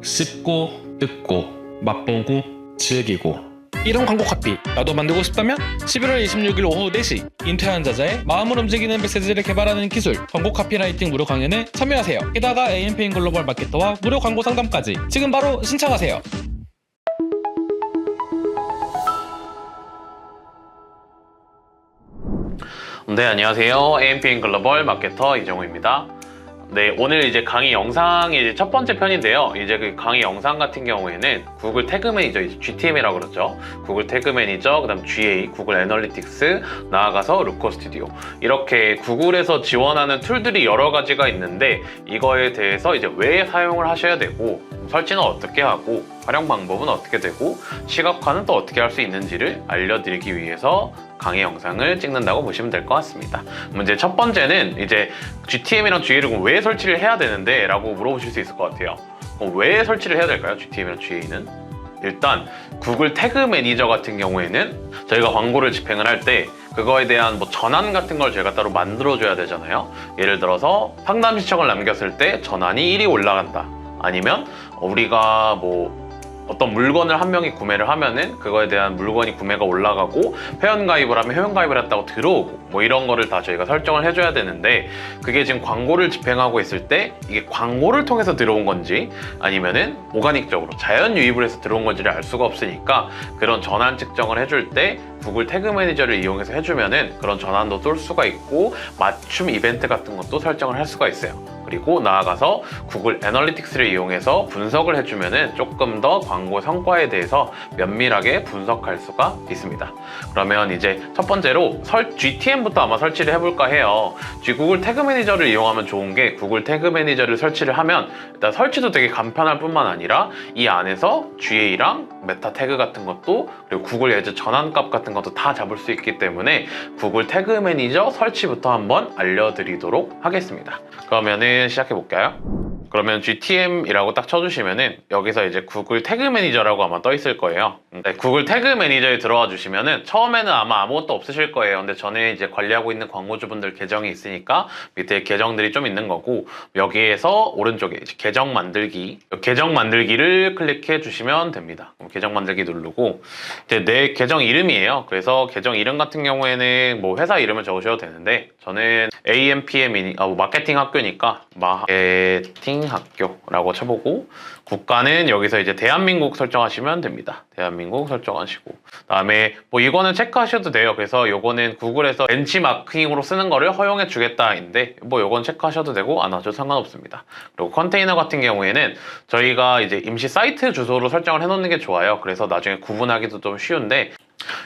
씹고 뜯고 맛보고 즐기고 이런 광고 카피 나도 만들고 싶다면 11월 26일 오후 4시 인퇴한 자자의 마음을 움직이는 메시지를 개발하는 기술 광고 카피라이팅 무료 강연에 참여하세요. 게다가 AMPM 글로벌 마케터와 무료 광고 상담까지 지금 바로 신청하세요. 네, 안녕하세요. AMPM 글로벌 마케터 이정우입니다. 네, 오늘 이제 강의 영상이 이제 첫 번째 편인데요. 이제 그 강의 영상 같은 경우에는 구글 태그 매니저, 이제 GTM이라고 그러죠. 구글 태그 매니저, 그 다음 GA, 구글 애널리틱스, 나아가서 루커 스튜디오. 이렇게 구글에서 지원하는 툴들이 여러 가지가 있는데 이거에 대해서 이제 왜 사용을 하셔야 되고 설치는 어떻게 하고 활용 방법은 어떻게 되고 시각화는 또 어떻게 할 수 있는지를 알려드리기 위해서 강의 영상을 찍는다고 보시면 될 것 같습니다. 문제 첫 번째는 이제 GTM이랑 GA를 왜 설치를 해야 되는데 라고 물어보실 수 있을 것 같아요. 왜 설치를 해야 될까요? GTM이랑 GA는? 일단 구글 태그 매니저 같은 경우에는 저희가 광고를 집행을 할 때 그거에 대한 뭐 전환 같은 걸 저희가 따로 만들어줘야 되잖아요. 예를 들어서 상담 신청을 남겼을 때 전환이 1이 올라간다. 아니면 우리가 뭐 어떤 물건을 한 명이 구매를 하면은 그거에 대한 물건이 구매가 올라가고 회원가입을 하면 회원가입을 했다고 들어오고 뭐 이런 거를 다 저희가 설정을 해줘야 되는데 그게 지금 광고를 집행하고 있을 때 이게 광고를 통해서 들어온 건지 아니면은 오가닉적으로 자연 유입을 해서 들어온 건지를 알 수가 없으니까 그런 전환 측정을 해줄 때 구글 태그 매니저를 이용해서 해주면은 그런 전환도 쏠 수가 있고 맞춤 이벤트 같은 것도 설정을 할 수가 있어요. 그리고 나아가서 구글 애널리틱스를 이용해서 분석을 해주면은 조금 더 광고 성과에 대해서 면밀하게 분석할 수가 있습니다. 그러면 이제 첫 번째로 GTM부터 아마 설치를 해볼까 해요. 구글 태그 매니저를 이용하면 좋은 게 구글 태그 매니저를 설치를 하면 일단 설치도 되게 간편할 뿐만 아니라 이 안에서 GA랑 메타 태그 같은 것도 그리고 구글 애즈 전환값 같은 것도 다 잡을 수 있기 때문에 구글 태그 매니저 설치부터 한번 알려드리도록 하겠습니다. 그러면은 시작해 볼까요? 그러면 GTM이라고 딱 쳐주시면은 여기서 이제 구글 태그 매니저라고 아마 떠 있을 거예요. 네, 구글 태그 매니저에 들어와 주시면은 처음에는 아마 아무것도 없으실 거예요. 근데 전에 이제 관리하고 있는 광고주분들 계정이 있으니까 밑에 계정들이 좀 있는 거고 여기에서 오른쪽에 이제 계정 만들기를 클릭해 주시면 됩니다. 그럼 계정 만들기 누르고 이제 내 계정 이름이에요. 그래서 계정 이름 같은 경우에는 뭐 회사 이름을 적으셔도 되는데 저는 AMPM 마케팅 학교니까 마케팅 학교라고 쳐보고 국가는 여기서 이제 대한민국 설정하시면 됩니다. 대한민국 설정하시고 그다음에 뭐 이거는 체크하셔도 돼요. 그래서 요거는 구글에서 벤치마킹으로 쓰는 거를 허용해 주겠다인데 뭐 요건 체크하셔도 되고 안 하셔도 상관없습니다. 그리고 컨테이너 같은 경우에는 저희가 이제 임시 사이트 주소로 설정을 해놓는 게 좋아요. 그래서 나중에 구분하기도 좀 쉬운데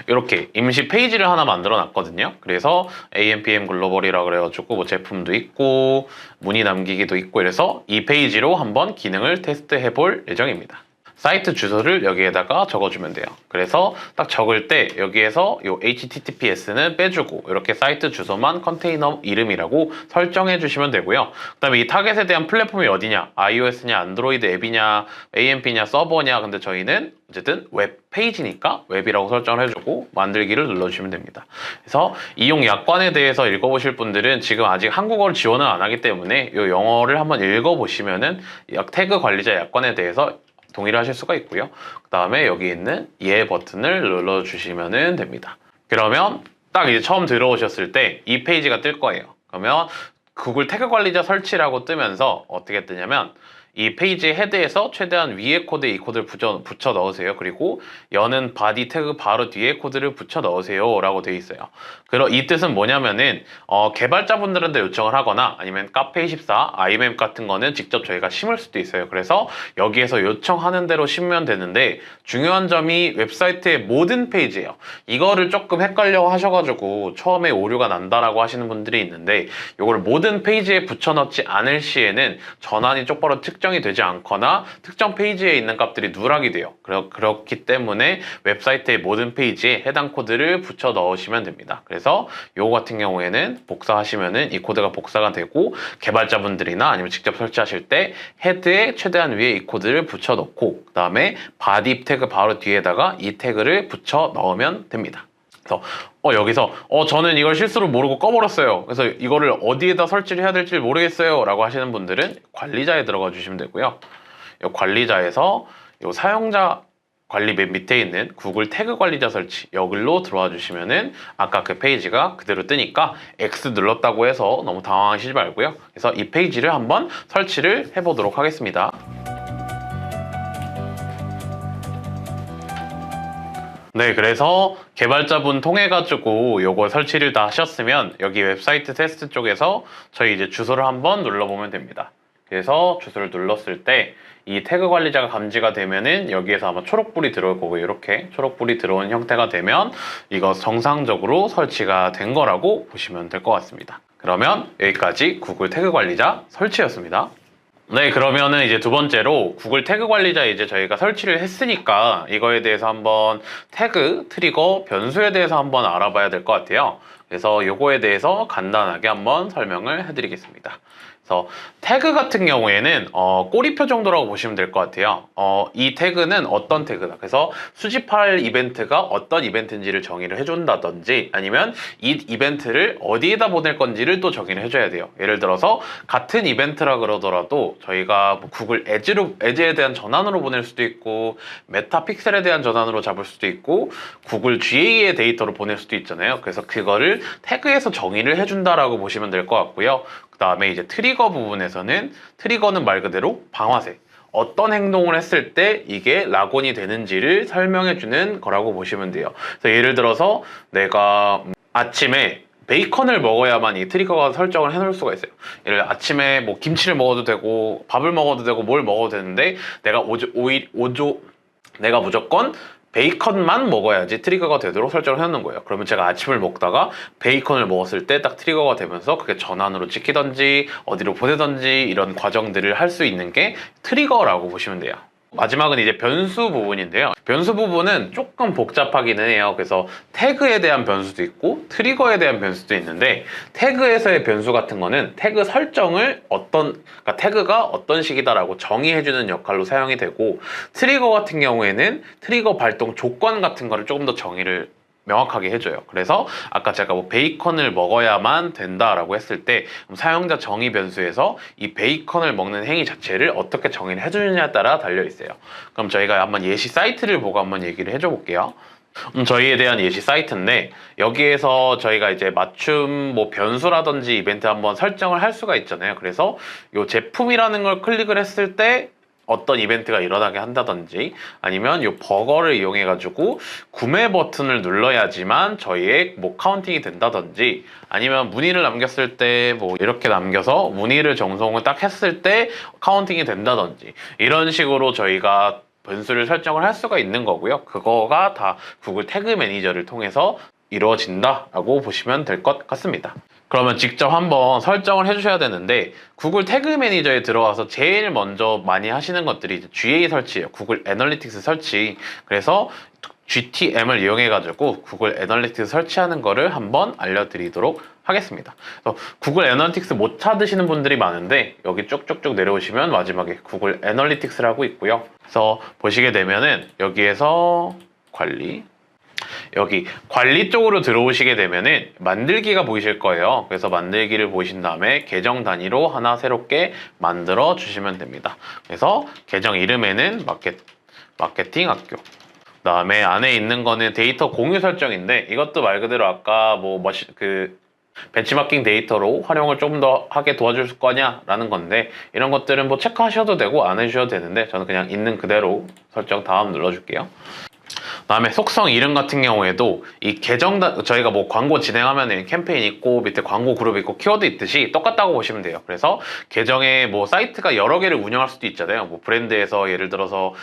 이렇게 임시 페이지를 하나 만들어 놨거든요. 그래서 AMPM 글로벌이라 그래가지고 뭐 제품도 있고 문의 남기기도 있고 이래서 이 페이지로 한번 기능을 테스트해 볼 예정입니다. 사이트 주소를 여기에다가 적어주면 돼요. 그래서 딱 적을 때 여기에서 요 HTTPS는 빼주고 이렇게 사이트 주소만 컨테이너 이름이라고 설정해 주시면 되고요. 그 다음에 이 타겟에 대한 플랫폼이 어디냐, iOS냐, 안드로이드 앱이냐, AMP냐, 서버냐. 근데 저희는 어쨌든 웹 페이지니까 웹이라고 설정을 해주고 만들기를 눌러주시면 됩니다. 그래서 이용 약관에 대해서 읽어보실 분들은 지금 아직 한국어를 지원을 안 하기 때문에 이 영어를 한번 읽어보시면은 태그 관리자 약관에 대해서 동의를 하실 수가 있고요. 그 다음에 여기 있는 예 버튼을 눌러주시면 됩니다. 그러면 딱 이제 처음 들어오셨을 때 이 페이지가 뜰 거예요. 그러면 구글 태그 관리자 설치라고 뜨면서 어떻게 뜨냐면 이 페이지 헤드에서 최대한 위에 코드에 이 코드를 붙여 넣으세요. 그리고 여는 바디 태그 바로 뒤에 코드를 붙여 넣으세요 라고 되어 있어요. 이 뜻은 뭐냐면은 개발자분들한테 요청을 하거나 아니면 카페24, 아이맵 같은 거는 직접 저희가 심을 수도 있어요. 그래서 여기에서 요청하는 대로 심으면 되는데 중요한 점이 웹사이트의 모든 페이지예요. 이거를 조금 헷갈려 하셔가지고 처음에 오류가 난다라고 하시는 분들이 있는데 이걸 모든 페이지에 붙여 넣지 않을 시에는 전환이 똑바로 측정이 되지 않거나 특정 페이지에 있는 값들이 누락이 돼요. 그렇기 때문에 웹사이트의 모든 페이지에 해당 코드를 붙여 넣으시면 됩니다. 그래서 요거 같은 경우에는 복사하시면은 이 코드가 복사가 되고 개발자분들이나 아니면 직접 설치하실 때 헤드에 최대한 위에 이 코드를 붙여 넣고 그 다음에 바디 태그 바로 뒤에다가 이 태그를 붙여 넣으면 됩니다. 그래서 여기서 저는 이걸 실수로 모르고 꺼버렸어요. 그래서 이거를 어디에다 설치를 해야 될지 모르겠어요 라고 하시는 분들은 관리자에 들어가 주시면 되고요. 이 관리자에서 이 사용자 관리 맨 밑에 있는 구글 태그 관리자 설치 여기로 들어와 주시면은 아까 그 페이지가 그대로 뜨니까 X 눌렀다고 해서 너무 당황하시지 말고요. 그래서 이 페이지를 한번 설치를 해보도록 하겠습니다. 네, 그래서 개발자분 통해가지고 요거 설치를 다 하셨으면 여기 웹사이트 테스트 쪽에서 저희 이제 주소를 한번 눌러보면 됩니다. 그래서 주소를 눌렀을 때 이 태그 관리자가 감지가 되면은 여기에서 아마 초록불이 들어올 거고 이렇게 초록불이 들어온 형태가 되면 이거 정상적으로 설치가 된 거라고 보시면 될 것 같습니다. 그러면 여기까지 구글 태그 관리자 설치였습니다. 네, 그러면은 이제 두 번째로 구글 태그 관리자 이제 저희가 설치를 했으니까 이거에 대해서 한번 태그, 트리거, 변수에 대해서 한번 알아봐야 될 것 같아요. 그래서 요거에 대해서 간단하게 한번 설명을 해드리겠습니다. 그래서 태그 같은 경우에는 꼬리표 정도라고 보시면 될 것 같아요. 이 태그는 어떤 태그다. 그래서 수집할 이벤트가 어떤 이벤트인지를 정의를 해준다든지 아니면 이 이벤트를 어디에다 보낼 건지를 또 정의를 해줘야 돼요. 예를 들어서 같은 이벤트라 그러더라도 저희가 뭐 구글 에즈에 대한 전환으로 보낼 수도 있고 메타 픽셀에 대한 전환으로 잡을 수도 있고 구글 GA의 데이터로 보낼 수도 있잖아요. 그래서 그거를 태그에서 정의를 해준다라고 보시면 될 것 같고요. 그 다음에 이제 트리거 부분에서는 트리거는 말 그대로 방아쇠. 어떤 행동을 했을 때 이게 락온이 되는지를 설명해주는 거라고 보시면 돼요. 그래서 예를 들어서 내가 아침에 베이컨을 먹어야만 이 트리거가 설정을 해놓을 수가 있어요. 예를 들어 아침에 뭐 김치를 먹어도 되고 밥을 먹어도 되고 뭘 먹어도 되는데 내가 무조건 베이컨만 먹어야지 트리거가 되도록 설정을 해놓는 거예요. 그러면 제가 아침을 먹다가 베이컨을 먹었을 때 딱 트리거가 되면서 그게 전환으로 찍히던지 어디로 보내던지 이런 과정들을 할 수 있는 게 트리거라고 보시면 돼요. 마지막은 이제 변수 부분인데요. 변수 부분은 조금 복잡하기는 해요. 그래서 태그에 대한 변수도 있고 트리거에 대한 변수도 있는데 태그에서의 변수 같은 거는 태그 설정을 그러니까 태그가 어떤 식이다라고 정의해주는 역할로 사용이 되고 트리거 같은 경우에는 트리거 발동 조건 같은 거를 조금 더 정의를 명확하게 해줘요. 그래서 아까 제가 뭐 베이컨을 먹어야만 된다라고 했을 때 사용자 정의 변수에서 이 베이컨을 먹는 행위 자체를 어떻게 정의를 해주느냐에 따라 달려 있어요. 그럼 저희가 한번 예시 사이트를 보고 한번 얘기를 해줘 볼게요. 저희에 대한 예시 사이트인데 여기에서 저희가 이제 맞춤 뭐 변수라든지 이벤트 한번 설정을 할 수가 있잖아요. 그래서 이 제품이라는 걸 클릭을 했을 때 어떤 이벤트가 일어나게 한다든지 아니면 이 버거를 이용해 가지고 구매 버튼을 눌러야지만 저희의 뭐 카운팅이 된다든지 아니면 문의를 남겼을 때 뭐 이렇게 남겨서 문의를 정송을 딱 했을 때 카운팅이 된다든지 이런 식으로 저희가 변수를 설정을 할 수가 있는 거고요. 그거가 다 구글 태그 매니저를 통해서 이루어진다라고 보시면 될 것 같습니다. 그러면 직접 한번 설정을 해주셔야 되는데 구글 태그 매니저에 들어와서 제일 먼저 많이 하시는 것들이 이제 GA 설치예요. 구글 애널리틱스 설치. 그래서 GTM을 이용해가지고 구글 애널리틱스 설치하는 거를 한번 알려드리도록 하겠습니다. 그래서 구글 애널리틱스 못 찾으시는 분들이 많은데 여기 쭉쭉쭉 내려오시면 마지막에 구글 애널리틱스라고 있고요. 그래서 보시게 되면은 여기에서 여기 관리 쪽으로 들어오시게 되면은 만들기가 보이실 거예요. 그래서 만들기를 보신 다음에 계정 단위로 하나 새롭게 만들어 주시면 됩니다. 그래서 계정 이름에는 마케팅 학교. 그다음에 안에 있는 거는 데이터 공유 설정인데 이것도 말 그대로 아까 벤치마킹 데이터로 활용을 좀 더 하게 도와줄 거냐라는 건데 이런 것들은 뭐 체크하셔도 되고 안 해주셔도 되는데 저는 그냥 있는 그대로 설정 다음 눌러줄게요. 그다음에 속성 이름 같은 경우에도 이 저희가 뭐 광고 진행하면은 캠페인 있고 밑에 광고 그룹 있고 키워드 있듯이 똑같다고 보시면 돼요. 그래서 계정에 뭐 사이트가 여러 개를 운영할 수도 있잖아요. 뭐 브랜드에서 예를 들어서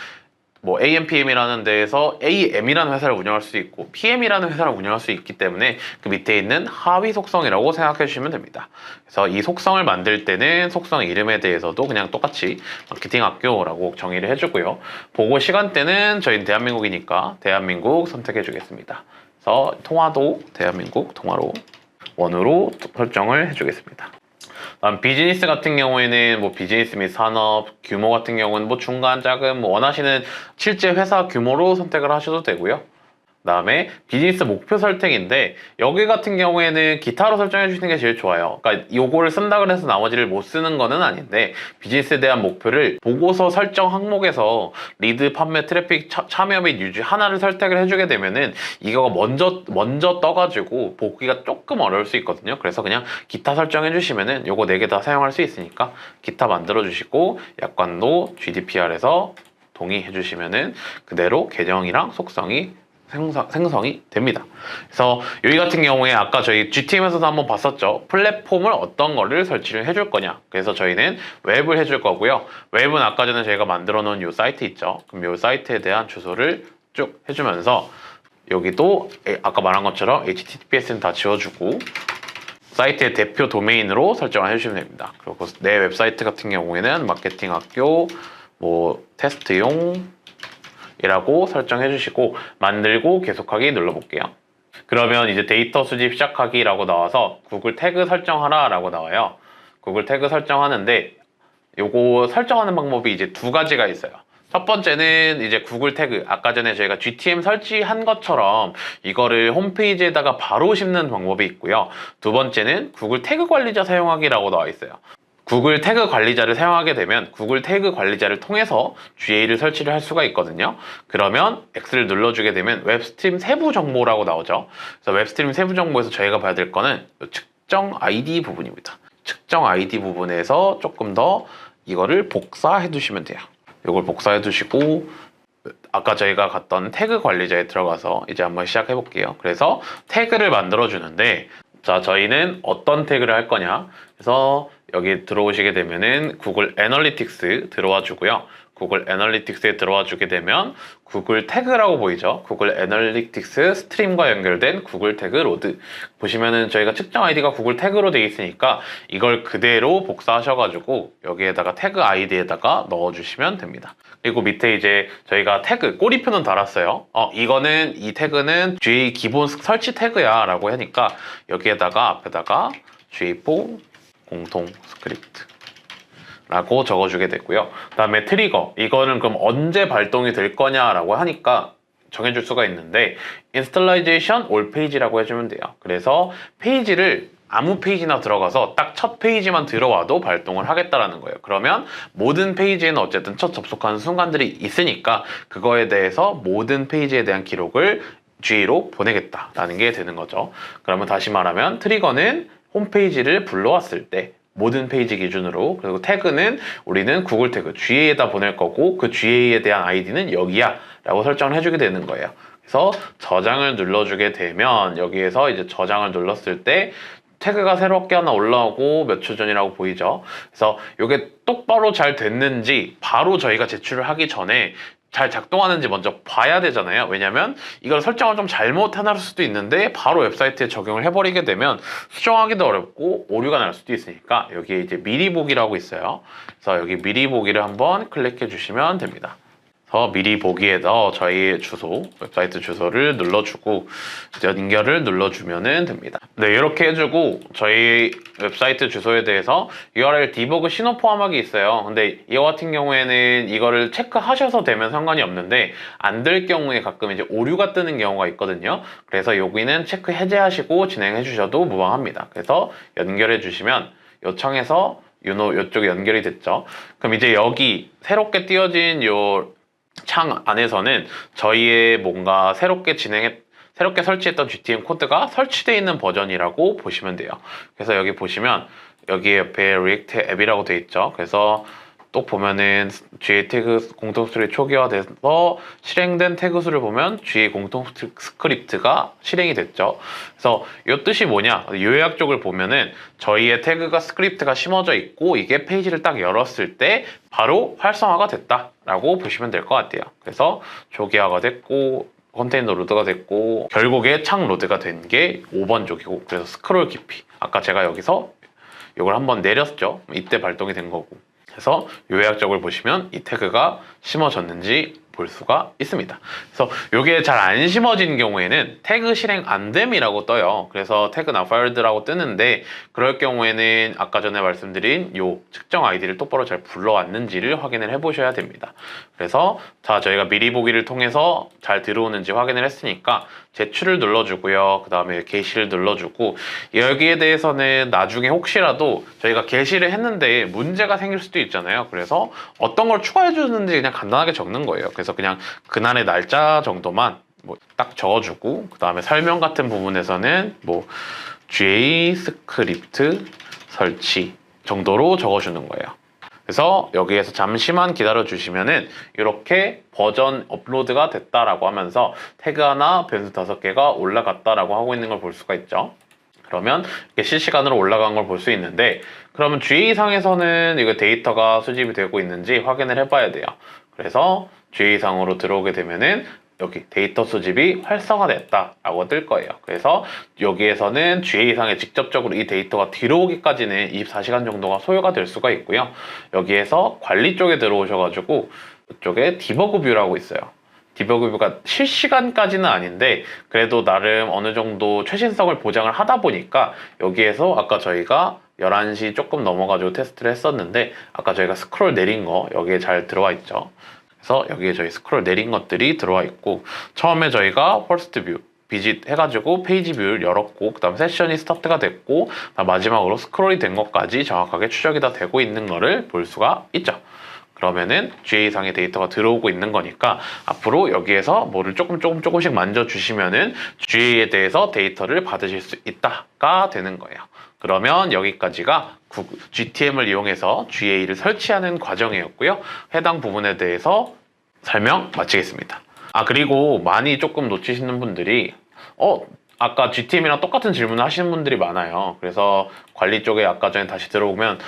뭐 AMPM이라는 데에서 AM이라는 회사를 운영할 수 있고 PM이라는 회사를 운영할 수 있기 때문에 그 밑에 있는 하위 속성이라고 생각해 주시면 됩니다. 그래서 이 속성을 만들 때는 속성 이름에 대해서도 그냥 똑같이 마케팅 학교라고 정의를 해주고요. 보고 시간대는 저희는 대한민국이니까 대한민국 선택해 주겠습니다. 그래서 통화도 대한민국 통화로 원으로 설정을 해주겠습니다. 다음 비즈니스 같은 경우에는 뭐 비즈니스 및 산업, 규모 같은 경우는 뭐 중간, 작은 뭐 원하시는 실제 회사 규모로 선택을 하셔도 되고요. 그다음에 비즈니스 목표 설정인데 여기 같은 경우에는 기타로 설정해 주시는 게 제일 좋아요. 그러니까 요거를 쓴다 그래서 나머지를 못 쓰는 거는 아닌데 비즈니스에 대한 목표를 보고서 설정 항목에서 리드, 판매, 트래픽, 참여 및 유지 하나를 선택을 해주게 되면은 이거가 먼저 떠가지고 보기가 조금 어려울 수 있거든요. 그래서 그냥 기타 설정해 주시면은 요거 4개 다 사용할 수 있으니까 기타 만들어 주시고 약관도 GDPR에서 동의해 주시면은 그대로 계정이랑 속성이 생성이 됩니다. 그래서 여기 같은 경우에 아까 저희 GTM에서도 한번 봤었죠. 플랫폼을 어떤 거를 설치를 해줄 거냐. 그래서 저희는 웹을 해줄 거고요. 웹은 아까 전에 저희가 만들어 놓은 이 사이트 있죠. 그럼 이 사이트에 대한 주소를 쭉 해주면서 여기도 아까 말한 것처럼 HTTPS는 다 지워주고 사이트의 대표 도메인으로 설정을 해주시면 됩니다. 그리고 내 웹사이트 같은 경우에는 마케팅 학교 뭐 테스트용 이라고 설정해 주시고 만들고 계속하기 눌러볼게요. 그러면 이제 데이터 수집 시작하기라고 나와서 구글 태그 설정하라 라고 나와요. 구글 태그 설정하는데 요거 설정하는 방법이 이제 2가지가 있어요. 첫 번째는 이제 구글 태그, 아까 전에 저희가 GTM 설치한 것처럼 이거를 홈페이지에다가 바로 씹는 방법이 있고요. 두 번째는 구글 태그 관리자 사용하기라고 나와 있어요. 구글 태그 관리자를 사용하게 되면 구글 태그 관리자를 통해서 GA를 설치를 할 수가 있거든요. 그러면 X를 눌러주게 되면 웹스트림 세부 정보라고 나오죠. 그래서 웹스트림 세부 정보에서 저희가 봐야 될 거는 측정 ID 부분입니다. 측정 ID 부분에서 조금 더 이거를 복사해 두시면 돼요. 이걸 복사해 두시고 아까 저희가 갔던 태그 관리자에 들어가서 이제 한번 시작해 볼게요. 그래서 태그를 만들어 주는데 자, 저희는 어떤 태그를 할 거냐. 그래서 여기 들어오시게 되면은 구글 애널리틱스 들어와 주고요. 구글 애널리틱스에 들어와 주게 되면 구글 태그라고 보이죠. 구글 애널리틱스 스트림과 연결된 구글 태그 로드 보시면은 저희가 측정 아이디가 구글 태그로 되어 있으니까 이걸 그대로 복사하셔가지고 여기에다가 태그 아이디에다가 넣어주시면 됩니다. 그리고 밑에 이제 저희가 태그 꼬리표는 달았어요. 이거는 이 태그는 GA 기본 설치 태그야 라고 하니까 여기에다가 앞에다가 GA4 공통 스크립트 라고 적어주게 됐고요. 그 다음에 트리거, 이거는 그럼 언제 발동이 될 거냐라고 하니까 정해줄 수가 있는데 인스톨라이제이션 올 페이지라고 해주면 돼요. 그래서 페이지를 아무 페이지나 들어가서 딱 첫 페이지만 들어와도 발동을 하겠다라는 거예요. 그러면 모든 페이지에는 어쨌든 첫 접속하는 순간들이 있으니까 그거에 대해서 모든 페이지에 대한 기록을 GA로 보내겠다라는 게 되는 거죠. 그러면 다시 말하면 트리거는 홈페이지를 불러왔을 때 모든 페이지 기준으로, 그리고 태그는 우리는 구글 태그 GA에다 보낼 거고 그 GA에 대한 아이디는 여기야 라고 설정을 해주게 되는 거예요. 그래서 저장을 눌러주게 되면 여기에서 이제 저장을 눌렀을 때 태그가 새롭게 하나 올라오고 몇 초 전이라고 보이죠. 그래서 이게 똑바로 잘 됐는지 바로 저희가 제출을 하기 전에 잘 작동하는지 먼저 봐야 되잖아요. 왜냐면 이걸 설정을 좀 잘못 해놨을 수도 있는데 바로 웹사이트에 적용을 해버리게 되면 수정하기도 어렵고 오류가 날 수도 있으니까 여기에 이제 미리 보기라고 있어요. 그래서 여기 미리 보기를 한번 클릭해 주시면 됩니다. 그래서 미리 보기에서 저희 주소, 웹사이트 주소를 눌러주고 연결을 눌러주면 됩니다. 네, 이렇게 해주고 저희 웹사이트 주소에 대해서 URL 디버그 신호 포함하기 있어요. 근데 이거 같은 경우에는 이거를 체크하셔서 되면 상관이 없는데 안 될 경우에 가끔 이제 오류가 뜨는 경우가 있거든요. 그래서 여기는 체크 해제하시고 진행해 주셔도 무방합니다. 그래서 연결해 주시면 요청해서 요쪽에 연결이 됐죠. 그럼 이제 여기 새롭게 띄어진 요 창 안에서는 저희의 뭔가 새롭게 설치했던 GTM 코드가 설치되어 있는 버전이라고 보시면 돼요. 그래서 여기 보시면 여기 옆에 리액트 앱이라고 되어 있죠. 그래서 또 보면은 GA 태그 공통 스토리 초기화돼서 실행된 태그 수를 보면 GA 공통 스크립트가 실행이 됐죠. 그래서 이 뜻이 뭐냐? 요약 쪽을 보면은 저희의 태그가 스크립트가 심어져 있고 이게 페이지를 딱 열었을 때 바로 활성화가 됐다라고 보시면 될 것 같아요. 그래서 초기화가 됐고 컨테이너 로드가 됐고 결국에 창 로드가 된 게 5번 쪽이고 그래서 스크롤 깊이 아까 제가 여기서 이걸 한번 내렸죠. 이때 발동이 된 거고 그래서 요약적을 보시면 이 태그가 심어졌는지 볼 수가 있습니다. 그래서 이게 잘 안 심어진 경우에는 태그 실행 안 됨이라고 떠요. 그래서 태그 not field라고 뜨는데 그럴 경우에는 아까 전에 말씀드린 요 측정 아이디를 똑바로 잘 불러왔는지를 확인을 해보셔야 됩니다. 그래서 자, 저희가 미리 보기를 통해서 잘 들어오는지 확인을 했으니까 제출을 눌러주고요. 그 다음에 게시를 눌러주고, 여기에 대해서는 나중에 혹시라도 저희가 게시를 했는데 문제가 생길 수도 있잖아요. 그래서 어떤 걸 추가해 주는지 그냥 간단하게 적는 거예요. 그래서 그냥 그날의 날짜 정도만 뭐 딱 적어주고, 그 다음에 설명 같은 부분에서는 뭐 GA 스크립트 설치 정도로 적어주는 거예요. 그래서 여기에서 잠시만 기다려 주시면은 이렇게 버전 업로드가 됐다라고 하면서 태그 하나 변수 5개가 올라갔다라고 하고 있는 걸 볼 수가 있죠. 그러면 이렇게 실시간으로 올라간 걸 볼 수 있는데, 그러면 GA상에서는 이거 데이터가 수집이 되고 있는지 확인을 해봐야 돼요. 그래서 GA상으로 들어오게 되면은 여기 데이터 수집이 활성화됐다라고 뜰 거예요. 그래서 여기에서는 GA상에 직접적으로 이 데이터가 들어오기까지는 24시간 정도가 소요가 될 수가 있고요. 여기에서 관리 쪽에 들어오셔가지고 이쪽에 디버그 뷰라고 있어요. 디버그 뷰가 실시간까지는 아닌데 그래도 나름 어느 정도 최신성을 보장을 하다 보니까 여기에서 아까 저희가 11시 조금 넘어가지고 테스트를 했었는데 아까 저희가 스크롤 내린 거 여기에 잘 들어와 있죠. 그래서 여기에 저희 스크롤 내린 것들이 들어와 있고, 처음에 저희가 퍼스트 뷰 비짓 해가지고 페이지 뷰를 열었고, 그 다음 세션이 스타트가 됐고, 마지막으로 스크롤이 된 것까지 정확하게 추적이 다 되고 있는 거를 볼 수가 있죠. 그러면은 GA상의 데이터가 들어오고 있는 거니까 앞으로 여기에서 뭐를 조금씩 만져주시면은 GA에 대해서 데이터를 받으실 수 있다가 되는 거예요. 그러면 여기까지가 GTM을 이용해서 GA를 설치하는 과정이었고요. 해당 부분에 대해서 설명 마치겠습니다. 그리고 많이 조금 놓치시는 분들이 아까 GTM이랑 똑같은 질문을 하시는 분들이 많아요. 그래서 관리 쪽에 아까 전에 다시 들어보면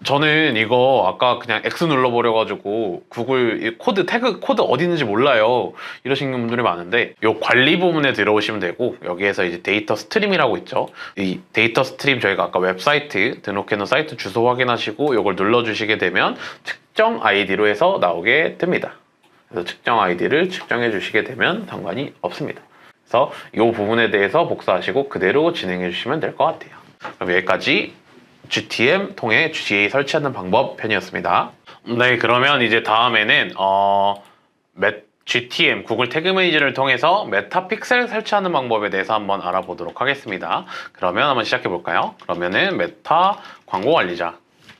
저는 이거 아까 그냥 X 눌러버려가지고 구글 코드 태그 코드 어디 있는지 몰라요, 이러시는 분들이 많은데, 요 관리 부분에 들어오시면 되고, 여기에서 이제 데이터 스트림이라고 있죠. 이 데이터 스트림 저희가 아까 웹사이트 등록해놓은 사이트 주소 확인하시고 요걸 눌러주시게 되면 측정 아이디로 해서 나오게 됩니다. 그래서 측정 아이디를 측정해 주시게 되면 상관이 없습니다. 그래서 이 부분에 대해서 복사하시고 그대로 진행해 주시면 될 것 같아요. 그럼 여기까지 GTM 통해 GA 설치하는 방법 편이었습니다. 네, 그러면 이제 다음에는 GTM 구글 태그 매니저를 통해서 메타픽셀 설치하는 방법에 대해서 한번 알아보도록 하겠습니다. 그러면 한번 시작해 볼까요? 그러면은 메타 광고 관리자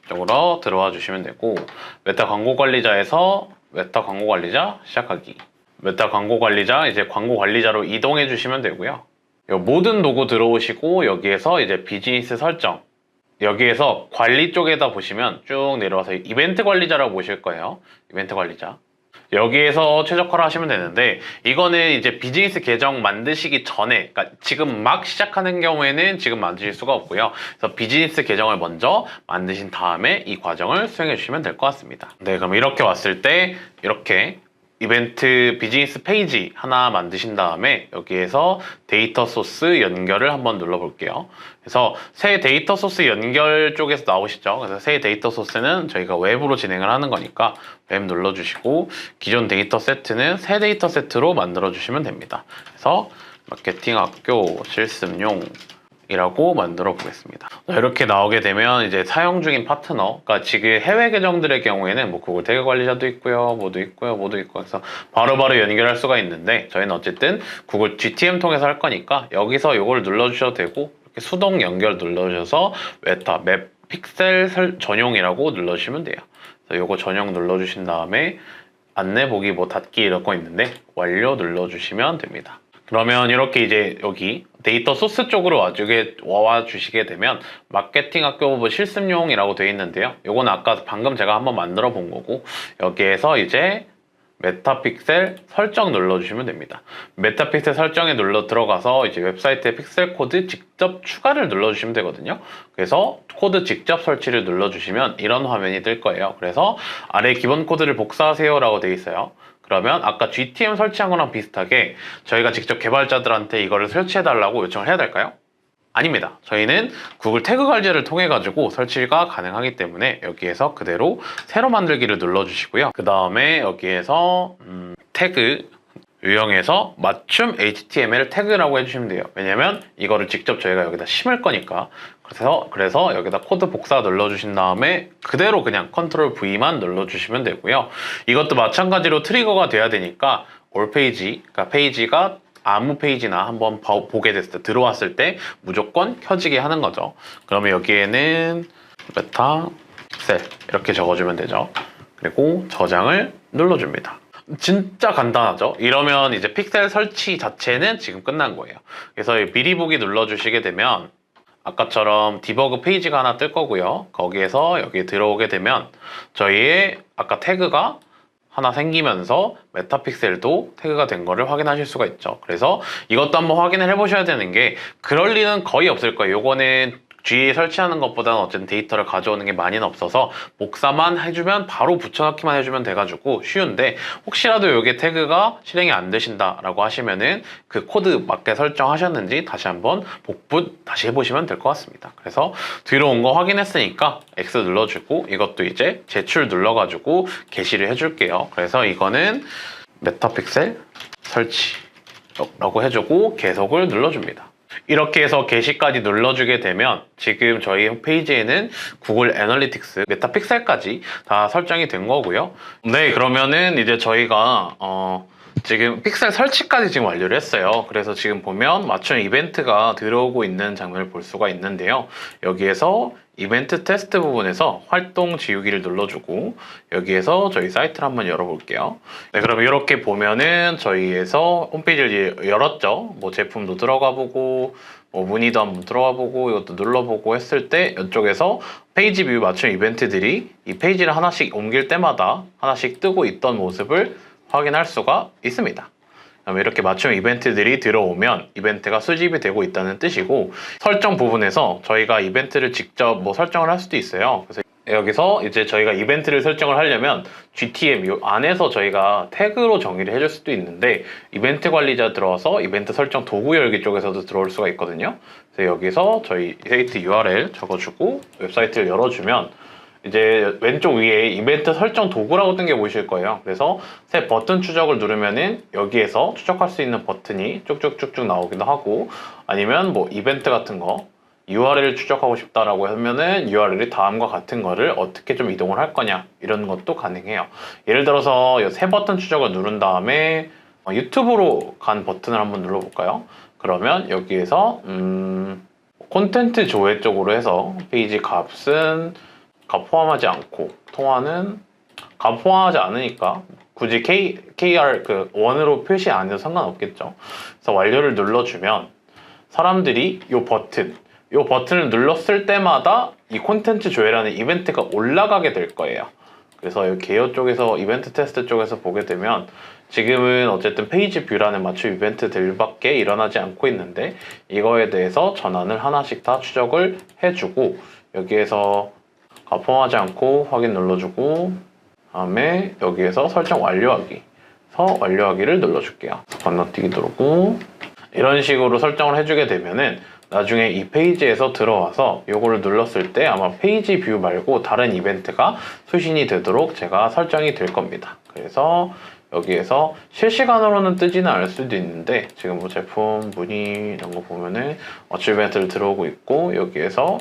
쪽으로 들어와 주시면 되고, 메타 광고 관리자에서 메타 광고 관리자 시작하기, 메타 광고 관리자 이제 광고 관리자로 이동해 주시면 되고요. 모든 도구 들어오시고 여기에서 이제 비즈니스 설정, 여기에서 관리 쪽에다 보시면 쭉 내려와서 이벤트 관리자라고 보실 거예요. 이벤트 관리자. 여기에서 최적화를 하시면 되는데, 이거는 이제 비즈니스 계정 만드시기 전에, 그러니까 지금 막 시작하는 경우에는 지금 만드실 수가 없고요. 그래서 비즈니스 계정을 먼저 만드신 다음에 이 과정을 수행해 주시면 될 것 같습니다. 네, 그럼 이렇게 왔을 때 이렇게 이벤트 비즈니스 페이지 하나 만드신 다음에 여기에서 데이터 소스 연결을 한번 눌러볼게요. 그래서 새 데이터 소스 연결 쪽에서 나오시죠. 그래서 새 데이터 소스는 저희가 웹으로 진행을 하는 거니까 웹 눌러주시고, 기존 데이터 세트는 새 데이터 세트로 만들어 주시면 됩니다. 그래서 마케팅 학교 실습용 이라고 만들어 보겠습니다. 이렇게 나오게 되면 이제 사용 중인 파트너, 그러니까 지금 해외 계정들의 경우에는 뭐 구글 태그 관리자도 있고요, 모두 있고 그래서 바로바로 연결할 수가 있는데, 저희는 어쨌든 구글 GTM 통해서 할 거니까 여기서 이걸 눌러주셔도 되고, 이렇게 수동 연결 눌러주셔서 메타 맵 픽셀 전용이라고 눌러주시면 돼요. 그래서 이거 전용 눌러주신 다음에 안내 보기 뭐 닫기 이런 거 있는데 완료 눌러주시면 됩니다. 그러면 이렇게 이제 여기 데이터 소스 쪽으로 와 주시게 되면 마케팅 학교 실습용이라고 되어 있는데요. 요건 아까 방금 제가 한번 만들어 본 거고, 여기에서 이제 메타픽셀 설정 눌러주시면 됩니다. 메타픽셀 설정에 들어가서 이제 웹사이트에 픽셀 코드 직접 추가를 눌러주시면 되거든요. 그래서 코드 직접 설치를 눌러주시면 이런 화면이 뜰 거예요. 그래서 아래 기본 코드를 복사하세요라고 되어 있어요. 그러면 아까 GTM 설치한 거랑 비슷하게 저희가 직접 개발자들한테 이거를 설치해달라고 요청을 해야 될까요? 아닙니다. 저희는 구글 태그 관리자를 통해 가지고 설치가 가능하기 때문에 여기에서 그대로 새로 만들기를 눌러주시고요. 그 다음에 여기에서 태그 유형에서 맞춤 HTML 태그라고 해주시면 돼요. 왜냐면 이거를 직접 저희가 여기다 심을 거니까. 그래서 여기다 코드 복사 눌러주신 다음에 그대로 그냥 컨트롤 V만 눌러주시면 되고요. 이것도 마찬가지로 트리거가 돼야 되니까 올 페이지, 그러니까 페이지가 아무 페이지나 한번 보게 됐을 때, 들어왔을 때 무조건 켜지게 하는 거죠. 그러면 여기에는 메타 픽셀 이렇게 적어주면 되죠. 그리고 저장을 눌러줍니다. 진짜 간단하죠? 이러면 이제 픽셀 설치 자체는 지금 끝난 거예요. 그래서 미리 보기 눌러주시게 되면 아까처럼 디버그 페이지가 하나 뜰 거고요. 거기에서 여기 들어오게 되면 저희의 아까 태그가 하나 생기면서 메타픽셀도 태그가 된 거를 확인하실 수가 있죠. 그래서 이것도 한번 확인을 해보셔야 되는 게 그럴 리는 거의 없을 거예요. 요거는 G에 설치하는 것보다는 어쨌든 데이터를 가져오는 게 많이는 없어서 복사만 해주면 바로 붙여넣기만 해주면 돼가지고 쉬운데, 혹시라도 이게 태그가 실행이 안 되신다라고 하시면은 그 코드 맞게 설정하셨는지 다시 한번 복붙 다시 해보시면 될 것 같습니다. 그래서 뒤로 온 거 확인했으니까 X 눌러주고 이것도 이제 제출 눌러가지고 게시를 해줄게요. 그래서 이거는 메타픽셀 설치라고 해주고 계속을 눌러줍니다. 이렇게 해서 게시까지 눌러주게 되면 지금 저희 홈페이지에는 구글 애널리틱스, 메타픽셀까지 다 설정이 된 거고요. 네, 그러면은 이제 저희가 지금 픽셀 설치까지 지금 완료를 했어요. 그래서 지금 보면 맞춤 이벤트가 들어오고 있는 장면을 볼 수가 있는데요. 여기에서 이벤트 테스트 부분에서 활동 지우기를 눌러주고 여기에서 저희 사이트를 한번 열어볼게요. 네, 그럼 이렇게 보면은 저희에서 홈페이지를 열었죠. 뭐 제품도 들어가 보고 뭐 문의도 한번 들어가 보고 이것도 눌러보고 했을 때 이쪽에서 페이지 뷰 맞춤 이벤트들이 이 페이지를 하나씩 옮길 때마다 하나씩 뜨고 있던 모습을 확인할 수가 있습니다. 이렇게 맞춤 이벤트들이 들어오면 이벤트가 수집이 되고 있다는 뜻이고, 설정 부분에서 저희가 이벤트를 직접 뭐 설정을 할 수도 있어요. 그래서 여기서 이제 저희가 이벤트를 설정을 하려면 GTM 요 안에서 저희가 태그로 정의를 해줄 수도 있는데, 이벤트 관리자 들어와서 이벤트 설정 도구 열기 쪽에서도 들어올 수가 있거든요. 그래서 여기서 저희 사이트 URL 적어주고 웹사이트를 열어주면 이제 왼쪽 위에 이벤트 설정 도구라고 뜬 게 보이실 거예요. 그래서 새 버튼 추적을 누르면은 여기에서 추적할 수 있는 버튼이 쭉쭉쭉쭉 나오기도 하고, 아니면 뭐 이벤트 같은 거 URL을 추적하고 싶다라고 하면은 URL이 다음과 같은 거를 어떻게 좀 이동을 할 거냐 이런 것도 가능해요. 예를 들어서 새 버튼 추적을 누른 다음에 유튜브로 간 버튼을 한번 눌러볼까요? 그러면 여기에서 콘텐츠 조회 쪽으로 해서 페이지 값은 값 포함하지 않고 통화는 값 포함하지 않으니까 굳이 KR 그 원으로 표시 안 해도 상관없겠죠. 그래서 완료를 눌러주면 사람들이 이 버튼을 눌렀을 때마다 이 콘텐츠 조회라는 이벤트가 올라가게 될 거예요. 그래서 여기 개요 쪽에서 이벤트 테스트 쪽에서 보게 되면 지금은 어쨌든 페이지 뷰라는 맞춤 이벤트들밖에 일어나지 않고 있는데, 이거에 대해서 전환을 하나씩 다 추적을 해주고 여기에서 포함하지 않고 확인 눌러주고 다음에 여기에서 설정 완료하기 완료하기를 눌러줄게요. 건너뛰기 누르고 이런 식으로 설정을 해주게 되면은 나중에 이 페이지에서 들어와서 요거를 눌렀을 때 아마 페이지 뷰 말고 다른 이벤트가 수신이 되도록 제가 설정이 될 겁니다. 그래서 여기에서 실시간으로는 뜨지는 않을 수도 있는데 지금 뭐 제품 문의 이런 거 보면은 맞춤 이벤트를 들어오고 있고, 여기에서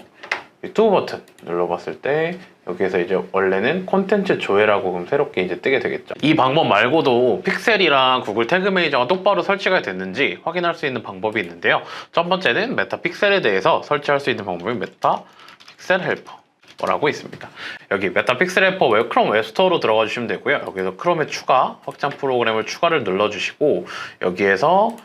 유튜브 버튼 눌러봤을 때 여기에서 이제 원래는 콘텐츠 조회라고 그럼 새롭게 이제 뜨게 되겠죠. 이 방법 말고도 픽셀이랑 구글 태그 매니저가 똑바로 설치가 됐는지 확인할 수 있는 방법이 있는데요. 첫 번째는 메타픽셀에 대해서 설치할 수 있는 방법이 메타픽셀 헬퍼라고 있습니다. 여기 메타픽셀 헬퍼 크롬 웹스토어로 들어가 주시면 되고요. 여기서 크롬의 추가 확장 프로그램을 추가를 눌러주시고 여기에서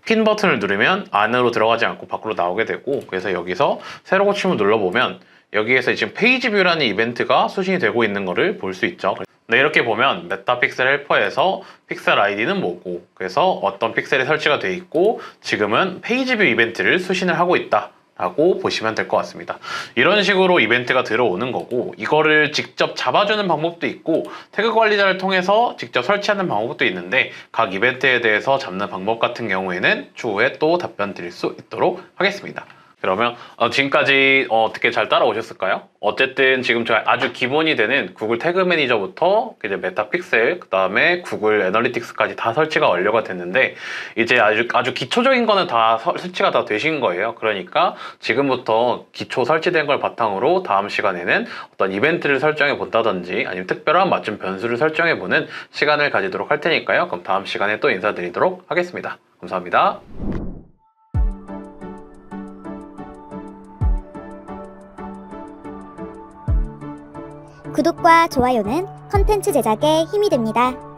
핀 버튼을 누르면 안으로 들어가지 않고 밖으로 나오게 되고, 그래서 여기서 새로 고침을 눌러보면 여기에서 지금 페이지 뷰라는 이벤트가 수신이 되고 있는 거를 볼 수 있죠. 네, 이렇게 보면 메타픽셀 헬퍼에서 픽셀 아이디는 뭐고, 그래서 어떤 픽셀이 설치가 돼 있고 지금은 페이지 뷰 이벤트를 수신을 하고 있다 라고 보시면 될 것 같습니다. 이런 식으로 이벤트가 들어오는 거고, 이거를 직접 잡아주는 방법도 있고 태그 관리자를 통해서 직접 설치하는 방법도 있는데, 각 이벤트에 대해서 잡는 방법 같은 경우에는 추후에 또 답변 드릴 수 있도록 하겠습니다. 그러면 지금까지 어떻게 잘 따라오셨을까요? 어쨌든 지금 저희 아주 기본이 되는 구글 태그 매니저부터 이제 메타픽셀, 그 다음에 구글 애널리틱스까지 다 설치가 완료가 됐는데 이제 아주 기초적인 거는 다 설치가 다 되신 거예요. 그러니까 지금부터 기초 설치된 걸 바탕으로 다음 시간에는 어떤 이벤트를 설정해 본다든지 아니면 특별한 맞춤 변수를 설정해 보는 시간을 가지도록 할 테니까요. 그럼 다음 시간에 또 인사드리도록 하겠습니다. 감사합니다. 구독과 좋아요는 컨텐츠 제작에 힘이 됩니다.